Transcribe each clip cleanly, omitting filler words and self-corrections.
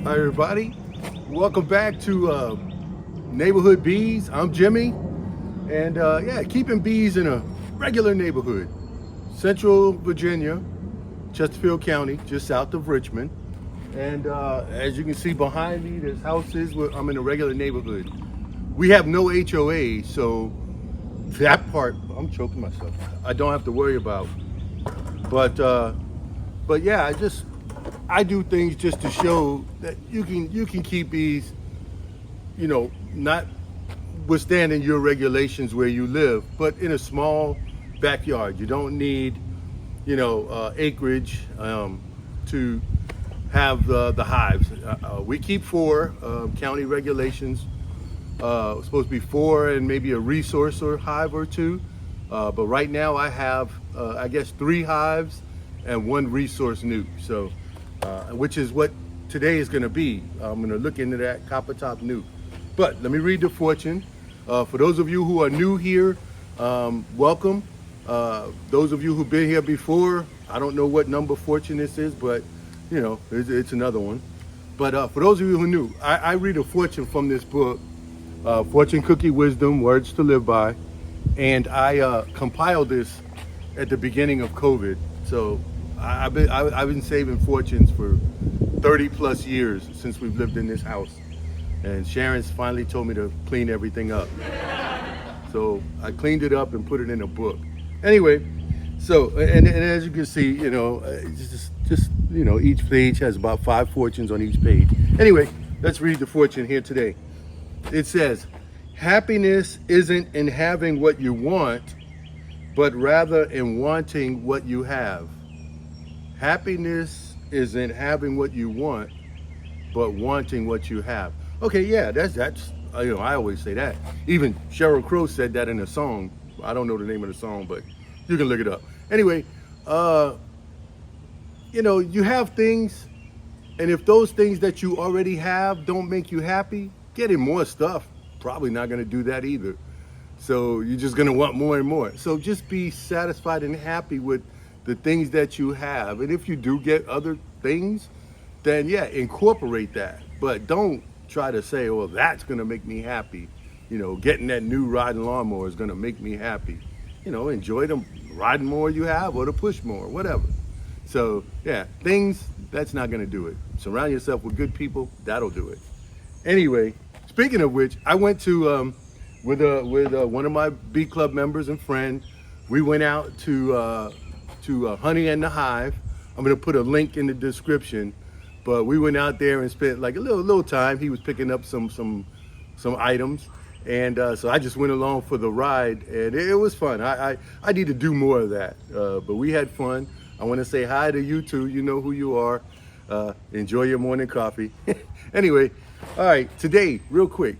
Hi everybody, welcome back to Neighborhood Bees. I'm Jimmy, and yeah, keeping bees in a regular neighborhood, Central Virginia, Chesterfield County, just south of Richmond. And as you can see behind me, there's houses where I'm in a regular neighborhood. We have no HOA, so that part, I'm choking myself, I don't have to worry about. But yeah, I do things just to show that you can keep bees, not withstanding your regulations where you live, but in a small backyard. You don't need, acreage to have the hives. We keep four county regulations. Supposed to be four and maybe a resource or hive or two. But right now I have, I guess, 3 hives and 1 resource nuc. So, which is what today is going to be. I'm going to look into that Copper Top Nuc. But let me read the fortune. For those of you who are new here, welcome. Those of you who've been here before, I don't know what number fortune this is, but it's another one. But for those of you who are new, I read a fortune from this book, Fortune Cookie Wisdom, Words to Live By. And I compiled this at the beginning of COVID. So I've been saving fortunes for 30 plus years since we've lived in this house. And Sharon's finally told me to clean everything up. So I cleaned it up and put it in a book. Anyway, so, and as you can see, each page has about 5 fortunes on each page. Anyway, let's read the fortune here today. It says, happiness isn't in having what you want, but rather in wanting what you have. Happiness isn't having what you want, but wanting what you have. Okay, yeah, that's I always say that. Even Sheryl Crow said that in a song. I don't know the name of the song, but you can look it up. Anyway, you have things, and if those things that you already have don't make you happy, getting more stuff probably not going to do that either. So you're just going to want more and more. So just be satisfied and happy with the things that you have. And if you do get other things, then yeah, incorporate that. But don't try to say, well, that's going to make me happy. Getting that new riding lawnmower is going to make me happy. Enjoy the riding mower you have or the push mower, whatever. So yeah, things, that's not going to do it. Surround yourself with good people. That'll do it. Anyway, speaking of which, I went to with one of my bee club members and friend. We went out to Honey and the Hive. I'm gonna put a link in the description. But we went out there and spent like a little time. He was picking up some items, and so I just went along for the ride, and it was fun. I need to do more of that. But we had fun. I want to say hi to you too. You know who you are. Enjoy your morning coffee. Anyway. All right, today, real quick.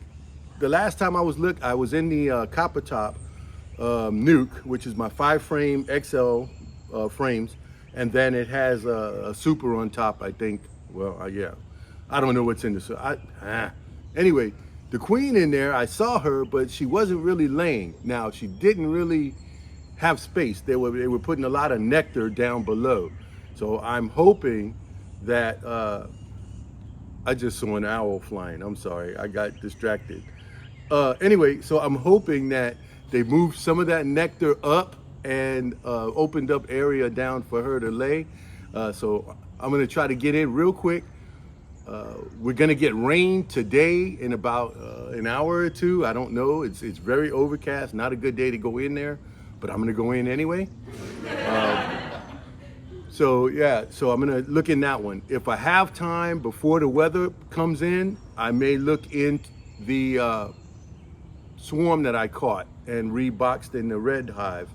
The last time I was in the Copper Top Nuc, which is my 5-frame XL frames, and then it has a super on top, I think. Well, yeah, I don't know what's in this. Anyway, the queen in there, I saw her, but she wasn't really laying. Now, she didn't really have space. They were putting a lot of nectar down below. So I'm hoping that I just saw an owl flying. I'm sorry, I got distracted. Anyway, so I'm hoping that they moved some of that nectar up and opened up area down for her to lay. So I'm gonna try to get in real quick. We're gonna get rain today in about an hour or two. I don't know, it's very overcast, not a good day to go in there, but I'm gonna go in anyway. So yeah, so I'm gonna look in that one. If I have time before the weather comes in, I may look in the swarm that I caught and reboxed in the red hive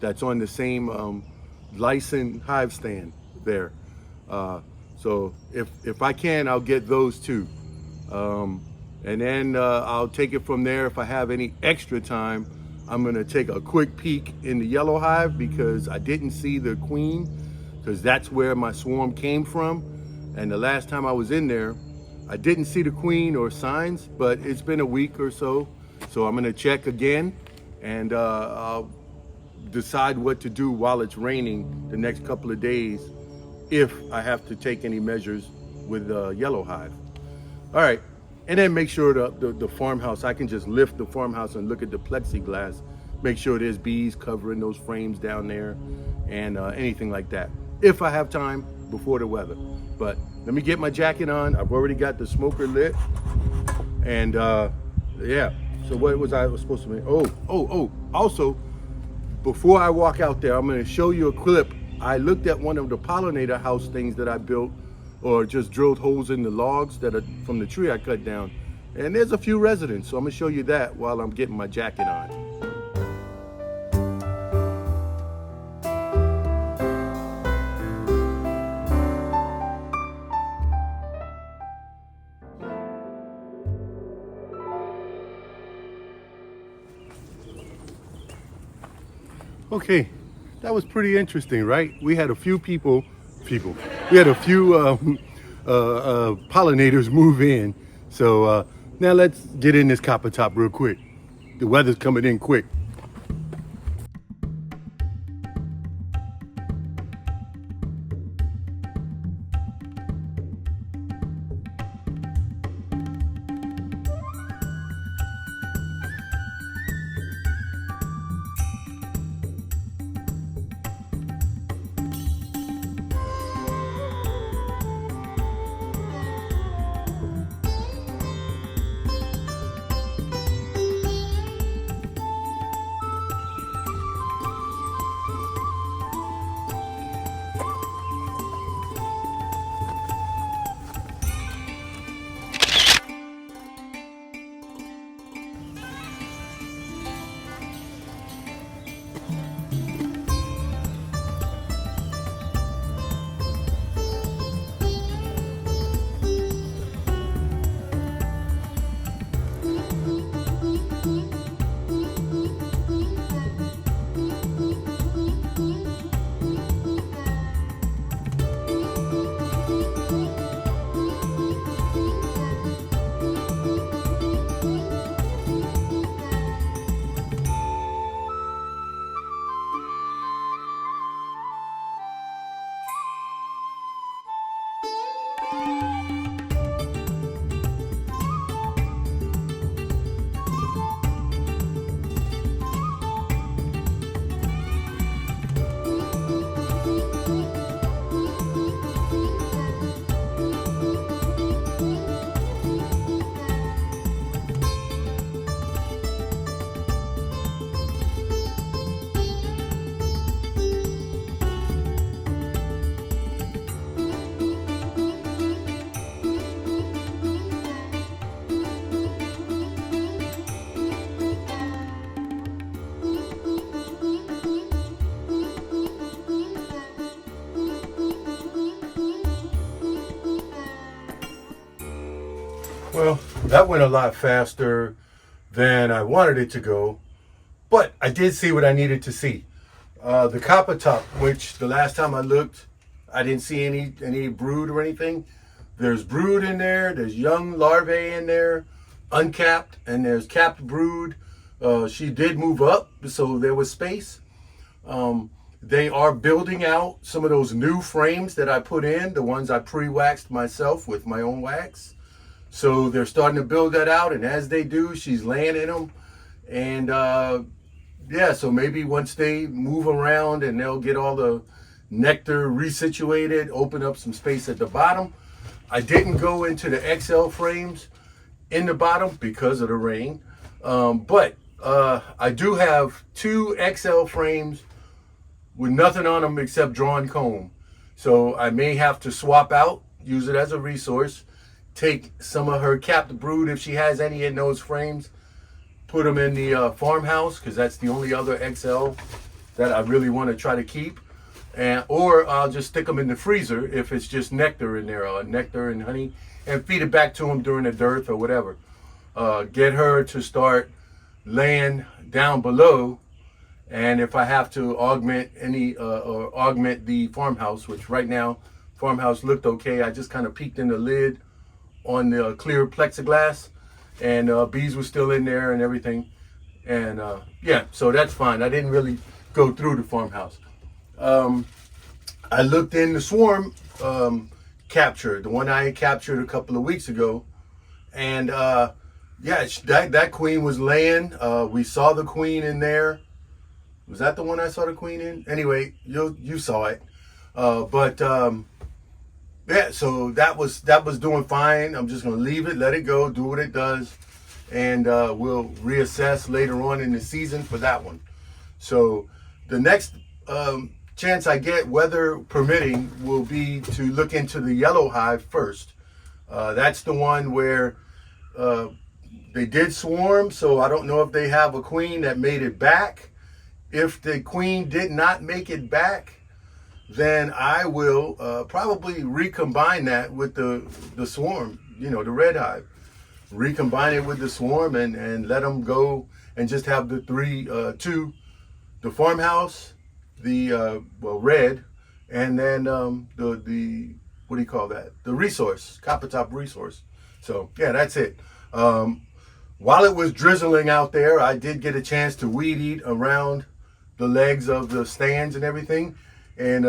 that's on the same Lyson Hive Stand there. So if I can, I'll get those too. And then I'll take it from there. If I have any extra time, I'm gonna take a quick peek in the yellow hive because I didn't see the queen, because that's where my swarm came from. And the last time I was in there, I didn't see the queen or signs, but it's been a week or so. So I'm gonna check again, and I'll decide what to do while it's raining the next couple of days, if I have to take any measures with Yellow Hive. All right, and then make sure the farmhouse, I can just lift the farmhouse and look at the plexiglass, make sure there's bees covering those frames down there and anything like that, if I have time before the weather. But let me get my jacket on. I've already got the smoker lit. And yeah, so what was I supposed to make? Also, before I walk out there, I'm gonna show you a clip. I looked at one of the pollinator house things that I built, or just drilled holes in the logs that are from the tree I cut down. And there's a few residents, so I'm gonna show you that while I'm getting my jacket on. Okay, that was pretty interesting, right? We had a few we had a few pollinators move in. So now let's get in this Copper Top real quick. The weather's coming in quick. Well, that went a lot faster than I wanted it to go, but I did see what I needed to see. The Copper Top, which the last time I looked, I didn't see any brood or anything. There's brood in there, there's young larvae in there, uncapped, and there's capped brood. She did move up, so there was space. They are building out some of those new frames that I put in, the ones I pre-waxed myself with my own wax. So they're starting to build that out, and as they do, she's laying in them. And yeah, so maybe once they move around and they'll get all the nectar resituated, open up some space at the bottom. I didn't go into the XL frames in the bottom because of the rain, but I do have 2 XL frames with nothing on them except drawn comb. So I may have to swap out, use it as a resource, take some of her capped brood if she has any in those frames, put them in the farmhouse, because that's the only other XL that I really want to try to keep. Or I'll just stick them in the freezer if it's just nectar in there, nectar and honey, and feed it back to them during the dearth or whatever. Get her to start laying down below, and if I have to augment or augment the farmhouse, which right now farmhouse looked okay. I just kind of peeked in the lid on the clear plexiglass, and bees were still in there and everything. And yeah, so that's fine. I didn't really go through the farmhouse. I looked in the swarm capture, the one I had captured a couple of weeks ago. And yeah, that queen was laying. We saw the queen in there. Was that the one I saw the queen in? Anyway, you saw it. But yeah, so that was doing fine. I'm just gonna leave it, let it go, do what it does, and we'll reassess later on in the season for that one. So the next chance I get, weather permitting, will be to look into the yellow hive first. That's the one where they did swarm, so I don't know if they have a queen that made it back. If the queen did not make it back, then I will probably recombine that with the swarm, the red hive. Recombine it with the swarm and let them go and just have the two, the farmhouse, the red, and then the what do you call that? The resource, Copper Top resource. So yeah, that's it. While it was drizzling out there, I did get a chance to weed eat around the legs of the stands and everything. And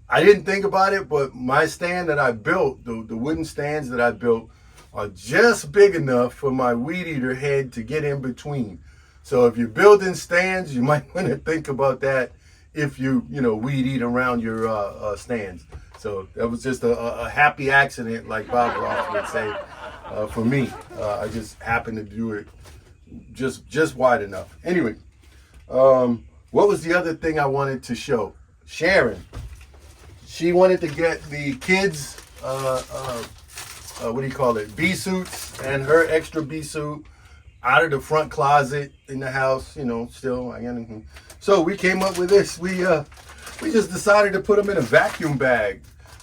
I didn't think about it, but my stand that I built, the wooden stands that I built, are just big enough for my weed eater head to get in between. So if you're building stands, you might want to think about that if you weed eat around your stands. So that was just a happy accident, like Bob Ross would say, for me. I just happened to do it just wide enough. Anyway, what was the other thing I wanted to show? Sharon. She wanted to get the kids, what do you call it, bee suits and her extra bee suit out of the front closet in the house, still. So we came up with this. We just decided to put them in a vacuum bag.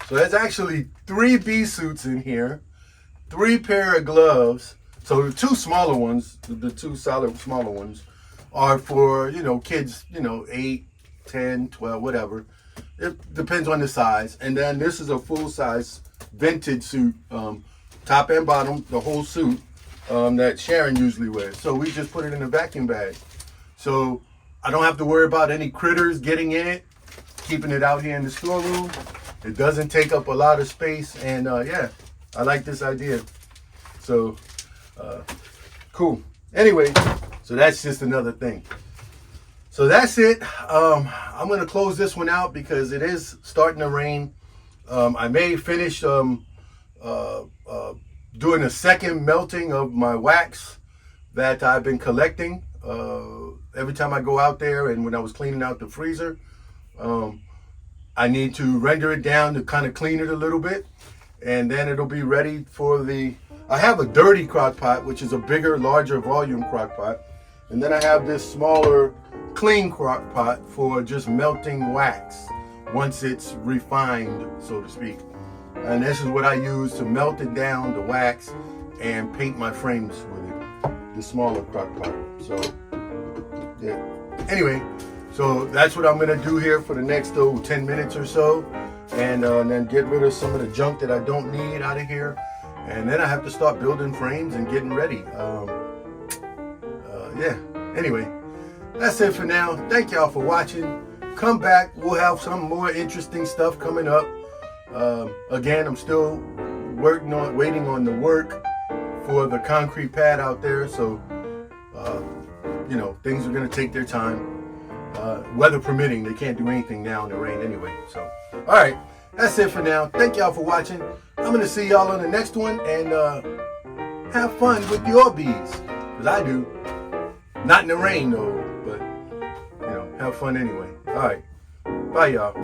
So there's actually 3 bee suits in here, 3 pair of gloves. So the 2 smaller ones, the 2 solid smaller ones, are for, kids, 8, 10, 12, whatever. It depends on the size. And then this is a full-size vintage suit, top and bottom, the whole suit, that Sharon usually wears. So we just put it in a vacuum bag. So I don't have to worry about any critters getting in it, keeping it out here in the storeroom. It doesn't take up a lot of space. And yeah, I like this idea. So cool. Anyway, so that's just another thing. So that's it. I'm going to close this one out because it is starting to rain. I may finish doing a second melting of my wax that I've been collecting every time I go out there, and when I was cleaning out the freezer. I need to render it down to kind of clean it a little bit, and then it'll be ready for I have a dirty crock pot, which is a bigger, larger volume crock pot. And then I have this smaller, clean crock pot for just melting wax once it's refined, so to speak. And this is what I use to melt it down, the wax, and paint my frames with it, the smaller crock pot. So, yeah. Anyway, so that's what I'm going to do here for the next 10 minutes or so. And then get rid of some of the junk that I don't need out of here. And then I have to start building frames and getting ready. Yeah, anyway, that's it for now. Thank y'all for watching. Come back. We'll have some more interesting stuff coming up. Again, I'm still waiting on the work for the concrete pad out there. So, things are going to take their time. Weather permitting, they can't do anything now in the rain anyway. So, all right, that's it for now. Thank y'all for watching. I'm going to see y'all on the next one, and have fun with your bees, because I do. Not in the rain, though, but, have fun anyway. All right, bye, y'all.